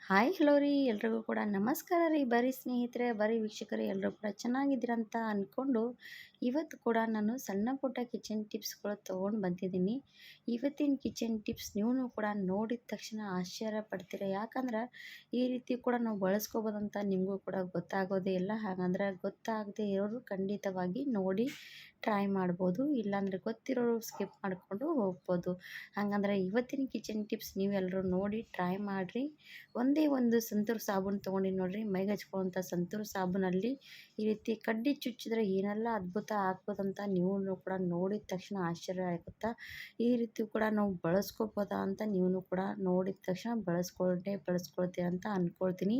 Hi hello ರೀ ಎಲ್ರಿಗೂ ಕೂಡ ನಮಸ್ಕಾರ ರೀ. ಬರೀ ಸ್ನೇಹಿತರೆ, ಬರೀ ವೀಕ್ಷಕರು ಎಲ್ಲರೂ ಕೂಡ ಚೆನ್ನಾಗಿದ್ದೀರಂತ ಅಂದ್ಕೊಂಡು ಇವತ್ತು ಕೂಡ ನಾನು ಸಣ್ಣ ಪುಟ್ಟ ಕಿಚನ್ ಟಿಪ್ಸ್ಗಳು ತೊಗೊಂಡು ಬಂದಿದ್ದೀನಿ. ಇವತ್ತಿನ ಕಿಚನ್ ಟಿಪ್ಸ್ ನೀವು ಕೂಡ ನೋಡಿದ ತಕ್ಷಣ ಆಶ್ಚರ್ಯ ಪಡ್ತೀರ. ಯಾಕಂದ್ರೆ ಈ ರೀತಿ ಕೂಡ ನಾವು ಬಳಸ್ಕೋಬೋದಂತ ನಿಮಗೂ ಕೂಡ ಗೊತ್ತಾಗೋದೇ ಇಲ್ಲ. ಹಾಗಂದ್ರೆ ಗೊತ್ತಾಗದೇ ಇರೋರು ಖಂಡಿತವಾಗಿ ನೋಡಿ ಟ್ರೈ ಮಾಡ್ಬೋದು, ಇಲ್ಲಾಂದರೆ ಗೊತ್ತಿರೋರು ಸ್ಕಿಪ್ ಮಾಡಿಕೊಂಡು ಹೋಗ್ಬೋದು. ಹಾಗಂದ್ರೆ ಇವತ್ತಿನ ಕಿಚನ್ ಟಿಪ್ಸ್ ನೀವೆಲ್ಲರೂ ನೋಡಿ ಟ್ರೈ ಮಾಡಿರಿ. ಒಂದೇ ಒಂದು ಸಂತೂರ್ ಸಾಬೂನು ತೊಗೊಂಡಿನಿ ನೋಡಿರಿ. ಮೈಗೆ ಹಚ್ಕೊಳ್ಳೋಂಥ ಸಂತೂರ್ ಸಾಬೂನಲ್ಲಿ ಈ ರೀತಿ ಕಡ್ಡಿ ಚುಚ್ಚಿದ್ರೆ ಏನೆಲ್ಲ ಅದ್ಭುತ ಆಗ್ಬೋದಂತ ನೀವು ಕೂಡ ನೋಡಿದ ತಕ್ಷಣ ಆಶ್ಚರ್ಯ ಆಗುತ್ತಾ. ಈ ರೀತಿ ಕೂಡ ನಾವು ಬಳಸ್ಕೋಬೋದಾ ಅಂತ ನೀವು ಕೂಡ ನೋಡಿದ ತಕ್ಷಣ ಬಳಸ್ಕೊಳ್ತೀರ ಅಂತ ಅಂದ್ಕೊಳ್ತೀನಿ.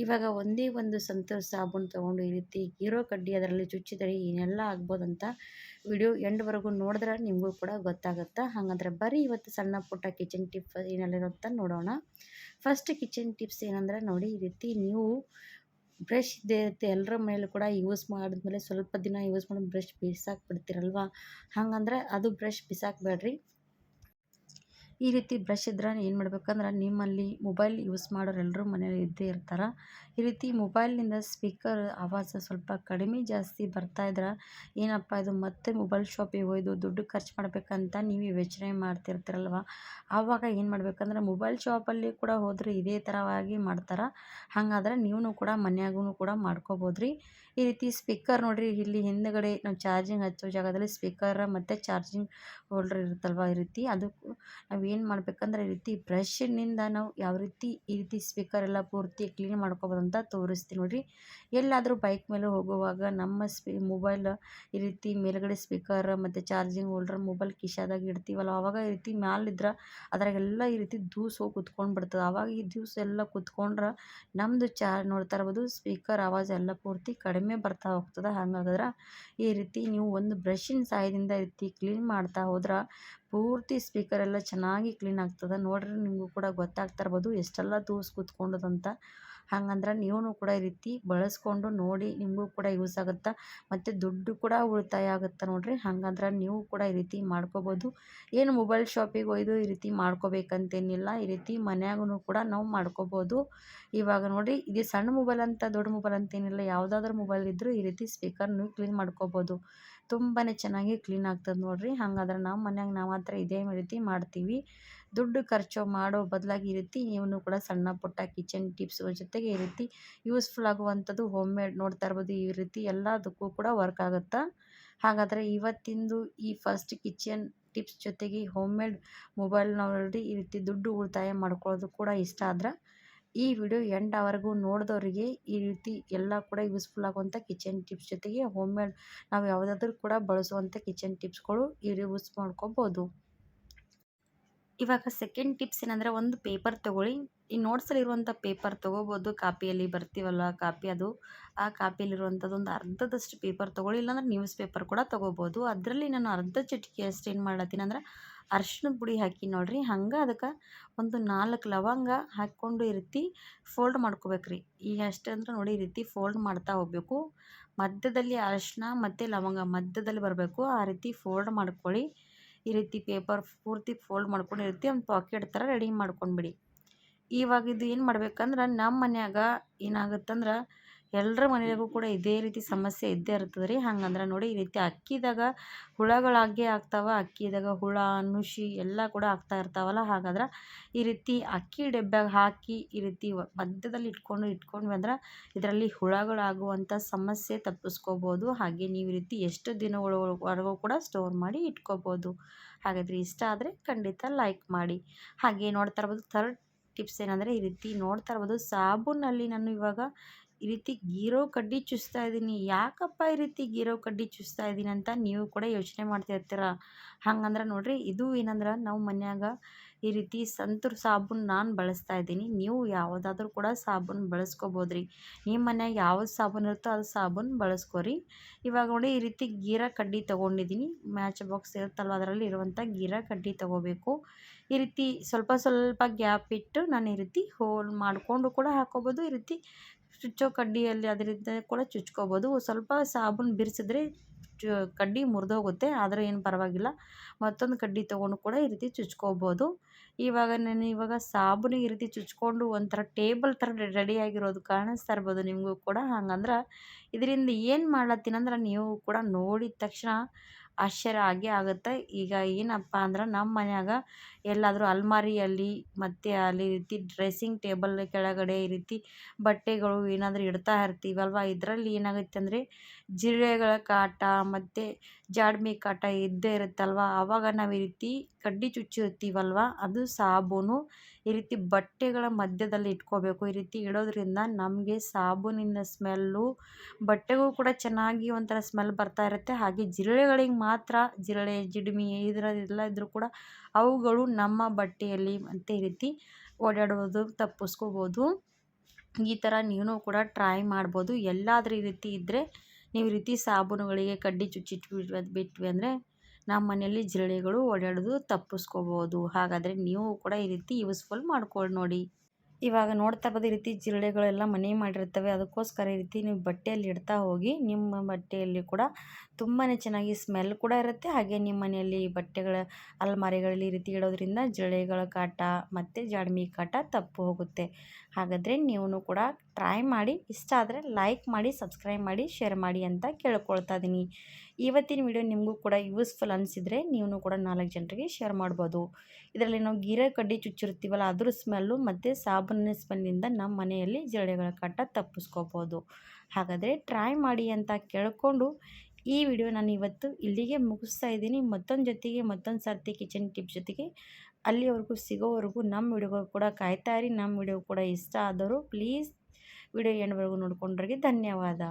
ಇವಾಗ ಒಂದೇ ಒಂದು ಸಂತೂರ್ ಸಾಬೂನು ತೊಗೊಂಡು ಈ ರೀತಿ ಹೀರೋ ಕಡ್ಡಿ ಅದರಲ್ಲಿ ಚುಚ್ಚಿದರೆ ಏನೆಲ್ಲ ಆಗ್ಬೋದಂತ ವಿಡಿಯೋ ಎಂಡ್ವರೆಗೂ ನೋಡಿದ್ರೆ ನಿಮಗೂ ಕೂಡ ಗೊತ್ತಾಗುತ್ತೆ. ಹಾಗಂದ್ರೆ ಬರೀ ಇವತ್ತು ಸಣ್ಣ ಪುಟ್ಟ ಕಿಚನ್ ಟಿಪ್ ಏನೆಲ್ಲಿರುತ್ತೆ ನೋಡೋಣ. ಫಸ್ಟ್ ಕಿಚನ್ ಟಿಪ್ಸ್ ಏನಂದರೆ ನೋಡಿ, ಈ ರೀತಿ ನೀವು ಬ್ರಷ್ ಇದ್ದೇ ಇರುತ್ತೆ ಎಲ್ಲರ ಮನೇಲೂ ಕೂಡ. ಯೂಸ್ ಮಾಡಿದ್ಮೇಲೆ ಸ್ವಲ್ಪ ದಿನ ಯೂಸ್ ಮಾಡಿ ಬ್ರಷ್ ಬಿಸಾಕ್ಬಿಡ್ತೀರಲ್ವ, ಹಾಗಂದ್ರೆ ಅದು ಬ್ರಷ್ ಬಿಸಾಕಬೇಡ್ರಿ. ಈ ರೀತಿ ಬ್ರಷ್ ಇದ್ರೆ ಏನು ಮಾಡ್ಬೇಕಂದ್ರೆ, ನಿಮ್ಮಲ್ಲಿ ಮೊಬೈಲ್ ಯೂಸ್ ಮಾಡೋರು ಎಲ್ಲರೂ ಮನೇಲಿ ಇದ್ದೇ ಇರ್ತಾರೆ. ಈ ರೀತಿ ಮೊಬೈಲ್ನಿಂದ ಸ್ಪೀಕರ್ ಆವಾಜ ಸ್ವಲ್ಪ ಕಡಿಮೆ ಜಾಸ್ತಿ ಬರ್ತಾಯಿದ್ರೆ ಏನಪ್ಪ ಇದು ಮತ್ತೆ ಮೊಬೈಲ್ ಶಾಪಿಗೆ ಹೋಯ್ದು ದುಡ್ಡು ಖರ್ಚು ಮಾಡ್ಬೇಕಂತ ನೀವು ಯೋಚನೆ ಮಾಡ್ತಿರ್ತೀರಲ್ವ. ಆವಾಗ ಏನು ಮಾಡ್ಬೇಕಂದ್ರೆ, ಮೊಬೈಲ್ ಶಾಪಲ್ಲಿ ಕೂಡ ಹೋದರೆ ಇದೇ ಥರವಾಗಿ ಮಾಡ್ತಾರೆ. ಹಾಗಾದ್ರೆ ನೀವು ಕೂಡ ಮನ್ಯಾಗೂ ಕೂಡ ಮಾಡ್ಕೋಬೋದ್ರಿ. ಈ ರೀತಿ ಸ್ಪೀಕರ್ ನೋಡಿರಿ, ಇಲ್ಲಿ ಹಿಂದುಗಡೆ ನಾವು ಚಾರ್ಜಿಂಗ್ ಹಚ್ಚೋ ಜಾಗದಲ್ಲಿ ಸ್ಪೀಕರ್ ಮತ್ತು ಚಾರ್ಜಿಂಗ್ ಹೋಲ್ಡರ್ ಇರುತ್ತಲ್ವ, ಈ ರೀತಿ ಅದಕ್ಕೂ ನಾವು ಏನು ಮಾಡ್ಬೇಕಂದ್ರೆ, ಈ ರೀತಿ ಬ್ರಷ್ನಿಂದ ನಾವು ಯಾವ ರೀತಿ ಈ ರೀತಿ ಸ್ಪೀಕರ್ ಎಲ್ಲ ಪೂರ್ತಿ ಕ್ಲೀನ್ ಮಾಡ್ಕೊಬೋದಂತ ತೋರಿಸ್ತೀನಿ ನೋಡಿರಿ. ಎಲ್ಲಾದರೂ ಬೈಕ್ ಮೇಲೆ ಹೋಗುವಾಗ ನಮ್ಮ ಮೊಬೈಲ್ ಈ ರೀತಿ ಮೇಲ್ಗಡೆ ಸ್ಪೀಕರ್ ಮತ್ತು ಚಾರ್ಜಿಂಗ್ ಹೋಲ್ಡರ್ ಮೊಬೈಲ್ ಕಿಶಾದಾಗ ಇಡ್ತೀವಲ್ಲ, ಆವಾಗ ಈ ರೀತಿ ಮ್ಯಾಲಿದ್ರೆ ಅದ್ರಾಗೆಲ್ಲ ಈ ರೀತಿ ದೂಸು ಹೋಗಿ ಕುತ್ಕೊಂಡು ಬಿಡ್ತದೆ. ಆವಾಗ ಈ ದೂಸು ಎಲ್ಲ ಕುತ್ಕೊಂಡ್ರೆ ನಮ್ಮದು ನೋಡ್ತಾ ಇರ್ಬೋದು ಸ್ಪೀಕರ್ ಆವಾಜ್ ಎಲ್ಲ ಪೂರ್ತಿ ಕಡಿಮೆ ಬರ್ತಾ ಹೋಗ್ತದೆ. ಹಾಗಾದ್ರೆ ಈ ರೀತಿ ನೀವು ಒಂದು ಬ್ರಷಿನ ಸಹಾಯದಿಂದ ಈ ರೀತಿ ಕ್ಲೀನ್ ಮಾಡ್ತಾ ಹೋದ್ರೆ ಪೂರ್ತಿ ಸ್ಪೀಕರ್ ಎಲ್ಲ ಚೆನ್ನಾಗಿ ಕ್ಲೀನ್ ಆಗ್ತದೆ. ನೋಡ್ರಿ, ನಿಮಗೂ ಕೂಡ ಗೊತ್ತಾಗ್ತಾ ಇರ್ಬೋದು ಎಷ್ಟೆಲ್ಲ ದೂಸು ಕೂತ್ಕೊಂಡದಂತ. ಹಾಗಂದ್ರೆ ನೀವು ಕೂಡ ಈ ರೀತಿ ಬಳಸ್ಕೊಂಡು ನೋಡಿ, ನಿಮಗೂ ಕೂಡ ಯೂಸ್ ಆಗುತ್ತೆ ಮತ್ತು ದುಡ್ಡು ಕೂಡ ಉಳಿತಾಯ ಆಗುತ್ತೆ ನೋಡಿರಿ. ಹಾಗಂದ್ರೆ ನೀವು ಕೂಡ ಈ ರೀತಿ ಮಾಡ್ಕೋಬೋದು. ಏನು ಮೊಬೈಲ್ ಶಾಪಿಗೆ ಒಯ್ದು ಈ ರೀತಿ ಮಾಡ್ಕೋಬೇಕಂತೇನಿಲ್ಲ, ಈ ರೀತಿ ಮನ್ಯಾಗೂ ಕೂಡ ನಾವು ಮಾಡ್ಕೋಬೋದು. ಇವಾಗ ನೋಡಿರಿ, ಇದು ಸಣ್ಣ ಮೊಬೈಲ್ ಅಂತ ದೊಡ್ಡ ಮೊಬೈಲ್ ಅಂತೇನಿಲ್ಲ, ಯಾವುದಾದ್ರೂ ಮೊಬೈಲ್ ಇದ್ದರೂ ಈ ರೀತಿ ಸ್ಪೀಕರ್ ನೀವು ಕ್ಲೀನ್ ಮಾಡ್ಕೋಬೋದು. ತುಂಬಾ ಚೆನ್ನಾಗಿ ಕ್ಲೀನ್ ಆಗ್ತದೆ ನೋಡಿರಿ. ಹಾಗಾದ್ರೆ ನಾವು ಮನ್ಯಾಗ ನಾವು ಮಾತ್ರ ಇದೇ ರೀತಿ ಮಾಡ್ತೀವಿ. ದುಡ್ಡು ಖರ್ಚು ಮಾಡೋ ಬದಲಾಗಿ ಈ ರೀತಿ ನೀವು ಕೂಡ ಸಣ್ಣ ಪುಟ್ಟ ಕಿಚನ್ ಟಿಪ್ಸ್ ಜೊತೆಗೆ ಈ ರೀತಿ ಯೂಸ್ಫುಲ್ ಆಗುವಂಥದ್ದು ಹೋಮ್ ಮೇಡ್ ನೋಡ್ತಾ ಇರ್ಬೋದು. ಈ ರೀತಿ ಎಲ್ಲದಕ್ಕೂ ಕೂಡ ವರ್ಕ್ ಆಗುತ್ತೆ. ಹಾಗಾದರೆ ಇವತ್ತಿಂದು ಈ ಫಸ್ಟ್ ಕಿಚನ್ ಟಿಪ್ಸ್ ಜೊತೆಗೆ ಹೋಮ್ ಮೇಡ್ ಮೊಬೈಲ್ ನೋಡಿ ಈ ರೀತಿ ದುಡ್ಡು ಉಳಿತಾಯ ಮಾಡ್ಕೊಳ್ಳೋದು ಕೂಡ ಇಷ್ಟ ಆದ್ರೆ ಈ ವಿಡಿಯೋ ಎಂಡ್ವರೆಗೂ ನೋಡಿದವರಿಗೆ ಈ ರೀತಿ ಎಲ್ಲ ಕೂಡ ಯೂಸ್ಫುಲ್ ಆಗುವಂಥ ಕಿಚನ್ ಟಿಪ್ಸ್ ಜೊತೆಗೆ ಹೋಮ್ ಮೇಡ್ ನಾವು ಯಾವುದಾದ್ರೂ ಕೂಡ ಬಳಸುವಂಥ ಕಿಚನ್ ಟಿಪ್ಸ್ಗಳು ಯೂಸ್ ಮಾಡ್ಕೋಬೋದು. ಇವಾಗ ಸೆಕೆಂಡ್ ಟಿಪ್ಸ್ ಏನಂದರೆ, ಒಂದು ಪೇಪರ್ ತೊಗೊಳ್ಳಿ. ಈ ನೋಟ್ಸಲ್ಲಿರುವಂಥ ಪೇಪರ್ ತೊಗೋಬೋದು. ಕಾಪಿಯಲ್ಲಿ ಬರ್ತೀವಲ್ಲ ಕಾಪಿ, ಅದು ಆ ಕಾಪಿಯಲ್ಲಿರುವಂಥದ್ದು ಒಂದು ಅರ್ಧದಷ್ಟು ಪೇಪರ್ ತೊಗೊಳ್ಳಿ, ಇಲ್ಲಾಂದ್ರೆ ನ್ಯೂಸ್ ಪೇಪರ್ ಕೂಡ ತೊಗೋಬೋದು. ಅದರಲ್ಲಿ ನಾನು ಅರ್ಧ ಚಿಟಿಕೆ ಅಷ್ಟು ಏನು ಮಾಡ್ಲತ್ತೀನಿ ಅಂದ್ರೆ ಅರಿಶಿಣದ ಪುಡಿ ಹಾಕಿ ನೋಡಿರಿ. ಹಂಗೆ ಅದಕ್ಕೆ ಒಂದು 4 ಲವಂಗ ಹಾಕ್ಕೊಂಡು ಈ ರೀತಿ ಫೋಲ್ಡ್ ಮಾಡ್ಕೋಬೇಕ್ರಿ. ಈಗ ಅಷ್ಟೇ ಅಂದ್ರೆ ನೋಡಿ, ಈ ರೀತಿ ಫೋಲ್ಡ್ ಮಾಡ್ತಾ ಹೋಗಬೇಕು. ಮಧ್ಯದಲ್ಲಿ ಅರಿಶಿಣ ಮತ್ತು ಲವಂಗ ಮಧ್ಯದಲ್ಲಿ ಬರಬೇಕು, ಆ ರೀತಿ ಫೋಲ್ಡ್ ಮಾಡ್ಕೊಳ್ಳಿ. ಈ ರೀತಿ ಪೇಪರ್ ಪೂರ್ತಿ ಫೋಲ್ಡ್ ಮಾಡ್ಕೊಂಡು ಈ ರೀತಿ ಒಂದು ಪಾಕೆಟ್ ಥರ ರೆಡಿ ಮಾಡ್ಕೊಂಡ್ಬಿಡಿ. ಇವಾಗ ಇದು ಏನು ಮಾಡ್ಬೇಕಂದ್ರೆ, ನಮ್ಮ ಮನ್ಯಾಗ ಏನಾಗುತ್ತಂದ್ರೆ ಎಲ್ಲರ ಮನೆಯಾಗೂ ಕೂಡ ಇದೇ ರೀತಿ ಸಮಸ್ಯೆ ಇದ್ದೇ ಇರ್ತದೆ ರೀ. ಹಂಗಂದ್ರೆ ನೋಡಿ, ಈ ರೀತಿ ಅಕ್ಕಿದಾಗ ಹುಳಗಳಾಗೇ ಆಗ್ತಾವೆ. ಅಕ್ಕಿದಾಗ ಹುಳ ನುಷಿ ಎಲ್ಲ ಕೂಡ ಆಗ್ತಾ ಇರ್ತಾವಲ್ಲ. ಹಾಗಾದ್ರೆ ಈ ರೀತಿ ಅಕ್ಕಿ ಡಬ್ಬ್ಯಾಗ ಹಾಕಿ ಈ ರೀತಿ ಮಧ್ಯದಲ್ಲಿ ಇಟ್ಕೊಂಡ್ವಿ ಅಂದ್ರೆ ಇದರಲ್ಲಿ ಹುಳಗಳಾಗುವಂಥ ಸಮಸ್ಯೆ ತಪ್ಪಿಸ್ಕೋಬೋದು. ಹಾಗೆ ನೀವು ಈ ರೀತಿ ಎಷ್ಟು ದಿನಗಳವರೆಗೂ ಕೂಡ ಸ್ಟೋರ್ ಮಾಡಿ ಇಟ್ಕೋಬೋದು. ಹಾಗಾದರೆ ಇಷ್ಟ ಆದರೆ ಖಂಡಿತ ಲೈಕ್ ಮಾಡಿ. ಹಾಗೆ ನೋಡ್ತಾ ಇರ್ಬೋದು ಥರ್ಡ್ ಟಿಪ್ಸ್ ಏನಂದರೆ, ಈ ರೀತಿ ನೋಡ್ತಾ ಇರ್ಬೋದು ಸಾಬೂನಲ್ಲಿ ನಾನು ಇವಾಗ ಈ ರೀತಿ ಗೀರೋ ಕಡ್ಡಿ ಚುಚ್ತಾ ಇದ್ದೀನಿ. ಯಾಕಪ್ಪ ಈ ರೀತಿ ಗೀರೋ ಕಡ್ಡಿ ಚುಚ್ತಾ ಇದ್ದೀನಿ ಅಂತ ನೀವು ಕೂಡ ಯೋಚನೆ ಮಾಡ್ತಿರ್ತೀರ. ಹಂಗಂದ್ರೆ ನೋಡಿರಿ, ಇದು ಏನಂದ್ರೆ ನಾವು ಮನ್ಯಾಗ ಈ ರೀತಿ ಸಂತೂರ್ ಸಾಬೂನು ನಾನು ಬಳಸ್ತಾ ಇದ್ದೀನಿ. ನೀವು ಯಾವುದಾದ್ರೂ ಕೂಡ ಸಾಬೂನು ಬಳಸ್ಕೋಬೋದ್ರಿ. ನಿಮ್ಮ ಮನ್ಯಾಗ ಯಾವ್ದು ಸಾಬೂನು ಇರುತ್ತೋ ಅದು ಸಾಬೂನು ಬಳಸ್ಕೊರಿ. ಇವಾಗ ನೋಡಿ, ಈ ರೀತಿ ಗೀರಾ ಕಡ್ಡಿ ತೊಗೊಂಡಿದ್ದೀನಿ. ಮ್ಯಾಚ್ ಬಾಕ್ಸ್ ಇರುತ್ತಲ್ವ ಅದರಲ್ಲಿ ಇರುವಂಥ ಗೀರಾ ಕಡ್ಡಿ ತೊಗೋಬೇಕು. ಈ ರೀತಿ ಸ್ವಲ್ಪ ಸ್ವಲ್ಪ ಗ್ಯಾಪ್ ಇಟ್ಟು ನಾನು ಈ ರೀತಿ ಹೋಲ್ ಮಾಡಿಕೊಂಡು ಕೂಡ ಹಾಕ್ಕೋಬೋದು. ಈ ರೀತಿ ಚುಚ್ಚೋ ಕಡ್ಡಿಯಲ್ಲಿ ಅದರಿಂದ ಕೂಡ ಚುಚ್ಕೋಬೋದು. ಸ್ವಲ್ಪ ಸಾಬೂನು ಬಿರ್ಸಿದ್ರೆ ಕಡ್ಡಿ ಮುರಿದೋಗುತ್ತೆ, ಆದರೆ ಏನು ಪರವಾಗಿಲ್ಲ. ಮತ್ತೊಂದು ಕಡ್ಡಿ ತೊಗೊಂಡು ಕೂಡ ಈ ರೀತಿ ಚುಚ್ಕೋಬೋದು. ಇವಾಗ ನಾನು ಇವಾಗ ಸಾಬೂನು ಈ ರೀತಿ ಚುಚ್ಕೊಂಡು ಒಂಥರ ಟೇಬಲ್ ಥರ ರೆಡಿಯಾಗಿರೋದು ಕಾಣಿಸ್ತಾ ಇರ್ಬೋದು ನಿಮಗೂ ಕೂಡ. ಹಂಗಂದ್ರೆ ಇದರಿಂದ ಏನು ಮಾಡ್ಲತ್ತೀನಂದ್ರೆ ನೀವು ಕೂಡ ನೋಡಿದ ತಕ್ಷಣ ಆಶ್ಚರ್ಯ ಆಗೇ ಆಗುತ್ತೆ. ಈಗ ಏನಪ್ಪ ಅಂದ್ರೆ ನಮ್ಮ ಮನ್ಯಾಗ ಎಲ್ಲಾದರೂ ಅಲ್ಮಾರಿಯಲ್ಲಿ ಮತ್ತು ಅಲ್ಲಿ ರೀತಿ ಡ್ರೆಸ್ಸಿಂಗ್ ಟೇಬಲ್ ಕೆಳಗಡೆ ಈ ರೀತಿ ಬಟ್ಟೆಗಳು ಏನಾದರೂ ಇಡ್ತಾ ಇರ್ತೀವಲ್ವ, ಇದರಲ್ಲಿ ಏನಾಗುತ್ತೆ ಅಂದರೆ ಜಿರಳೆಗಳ ಕಾಟ ಮತ್ತು ಜಾಡ್ಮಿ ಕಾಟ ಇದ್ದೇ ಇರುತ್ತಲ್ವ. ಆವಾಗ ನಾವು ಈ ರೀತಿ ಕಡ್ಡಿ ಚುಚ್ಚಿರ್ತೀವಲ್ವ, ಅದು ಸಾಬೂನು ಈ ರೀತಿ ಬಟ್ಟೆಗಳ ಮಧ್ಯದಲ್ಲಿ ಇಟ್ಕೋಬೇಕು. ಈ ರೀತಿ ಇಡೋದ್ರಿಂದ ನಮಗೆ ಸಾಬೂನಿನ ಸ್ಮೆಲ್ಲು ಬಟ್ಟೆಗೂ ಕೂಡ ಚೆನ್ನಾಗಿ ಒಂಥರ ಸ್ಮೆಲ್ ಬರ್ತಾ ಇರುತ್ತೆ. ಹಾಗೆ ಜಿರಳೆಗಳಿಗೆ ಮಾತ್ರ ಜಿರಳೆ ಜಿಡ್ಮಿ ಇದರದೆಲ್ಲ ಇದ್ದರೂ ಕೂಡ ಅವುಗಳು ನಮ್ಮ ಬಟ್ಟೆಯಲ್ಲಿ ಮತ್ತು ಈ ರೀತಿ ಓಡಾಡುವುದು ತಪ್ಪಿಸ್ಕೋಬೋದು. ಈ ಥರ ನೀವು ಕೂಡ ಟ್ರೈ ಮಾಡ್ಬೋದು. ಎಲ್ಲಾದರೂ ಈ ರೀತಿ ಇದ್ದರೆ ನೀವು ಈ ರೀತಿ ಸಾಬೂನುಗಳಿಗೆ ಕಡ್ಡಿ ಬಿಟ್ವಿ ಅಂದರೆ ನಮ್ಮ ಮನೆಯಲ್ಲಿ ಜಿರಳೆಗಳು ಓಡಾಡೋದು ತಪ್ಪಿಸ್ಕೋಬೋದು. ಹಾಗಾದರೆ ನೀವು ಕೂಡ ಈ ರೀತಿ ಯೂಸ್ಫುಲ್ ಮಾಡ್ಕೊಂಡು ನೋಡಿ. ಇವಾಗ ನೋಡ್ತಾ ಇರ್ಬೋದು ಈ ರೀತಿ ಜಿರಳೆಗಳೆಲ್ಲ ಮನೆ ಮಾಡಿರ್ತವೆ. ಅದಕ್ಕೋಸ್ಕರ ಈ ರೀತಿ ನೀವು ಬಟ್ಟೆಯಲ್ಲಿ ಇಡ್ತಾ ಹೋಗಿ ನಿಮ್ಮ ಬಟ್ಟೆಯಲ್ಲಿ ಕೂಡ ತುಂಬಾ ಚೆನ್ನಾಗಿ ಸ್ಮೆಲ್ ಕೂಡ ಇರುತ್ತೆ. ಹಾಗೆ ನಿಮ್ಮ ಮನೆಯಲ್ಲಿ ಬಟ್ಟೆಗಳ ಅಲ್ಮಾರಿಗಳಲ್ಲಿ ಈ ರೀತಿ ಇಡೋದ್ರಿಂದ ಜಿರಳೆಗಳ ಕಾಟ ಮತ್ತು ಜಾಡ್ಮಿ ಕಾಟ ತಪ್ಪು ಹೋಗುತ್ತೆ. ಹಾಗಾದರೆ ನೀವು ಕೂಡ ಟ್ರೈ ಮಾಡಿ. ಇಷ್ಟ ಆದರೆ ಲೈಕ್ ಮಾಡಿ, ಸಬ್ಸ್ಕ್ರೈಬ್ ಮಾಡಿ, ಶೇರ್ ಮಾಡಿ ಅಂತ ಕೇಳ್ಕೊಳ್ತಾ ಇದ್ದೀನಿ. ಇವತ್ತಿನ ವಿಡಿಯೋ ನಿಮಗೂ ಕೂಡ ಯೂಸ್ಫುಲ್ ಅನಿಸಿದರೆ ನೀವು ಕೂಡ 4 ಜನರಿಗೆ ಶೇರ್ ಮಾಡ್ಬೋದು. ಇದರಲ್ಲಿ ನಾವು ಗೀರೆ ಕಡ್ಡಿ ಚುಚ್ಚಿರ್ತೀವಲ್ಲ ಅದ್ರ ಸ್ಮೆಲ್ಲು ಮತ್ತು ಸಾಬೂನಿನ ಸ್ಮೆಲ್ಲಿಂದ ನಮ್ಮ ಮನೆಯಲ್ಲಿ ಜಿರಳೆಗಳ ಕಾಟ ತಪ್ಪಿಸ್ಕೋಬೋದು. ಹಾಗಾದರೆ ಟ್ರೈ ಮಾಡಿ ಅಂತ ಕೇಳಿಕೊಂಡು ಈ ವಿಡಿಯೋ ನಾನು ಇವತ್ತು ಇಲ್ಲಿಗೆ ಮುಗಿಸ್ತಾ ಇದ್ದೀನಿ. ಮತ್ತೊಂದು ಸರ್ತಿ ಕಿಚನ್ ಟಿಪ್ಸ್ ಜೊತೆಗೆ ಅಲ್ಲಿವರೆಗೂ ಸಿಗೋವರೆಗೂ ನಮ್ಮ ವಿಡಿಯೋಗಳು ಕೂಡ ಕಾಯ್ತಾ ಇರಿ. ನಮ್ಮ ವಿಡಿಯೋ ಕೂಡ ಇಷ್ಟ ಆದವರು ಪ್ಲೀಸ್ ವಿಡಿಯೋ ಎಂಡ್ವರೆಗೂ ನೋಡ್ಕೊಂಡ್ರಿಗೆ ಧನ್ಯವಾದ.